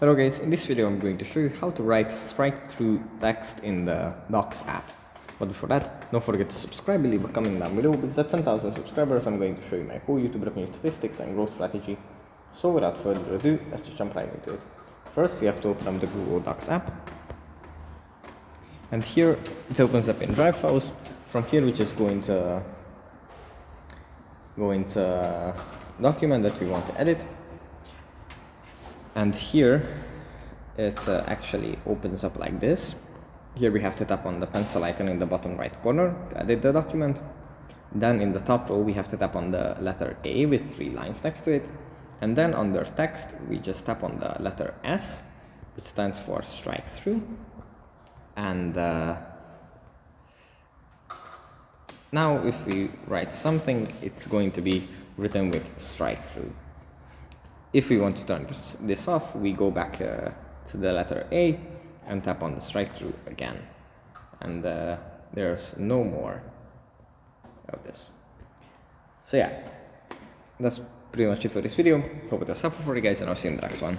Hello guys, in this video I'm going to show you how to write strike-through text in the Docs app. But before that, don't forget to subscribe and leave a comment down below, because at 10,000 subscribers I'm going to show you my whole YouTube revenue statistics and growth strategy. So without further ado, let's just jump right into it. First we have to open up the Google Docs app. And here it opens up in Drive files. From here we just go into document that we want to edit. And here it actually opens up like this. Here we have to tap on the pencil icon in the bottom right corner to edit the document. Then in the top row we have to tap on the letter A with 3 lines next to it. And then under text we just tap on the letter S, which stands for strike through. And now if we write something, it's going to be written with strike through. If we want to turn this off, we go back to the letter A and tap on the strike through again. And there's no more of this. So yeah, that's pretty much it for this video. Hope it was helpful for you guys, and I'll see you in the next one.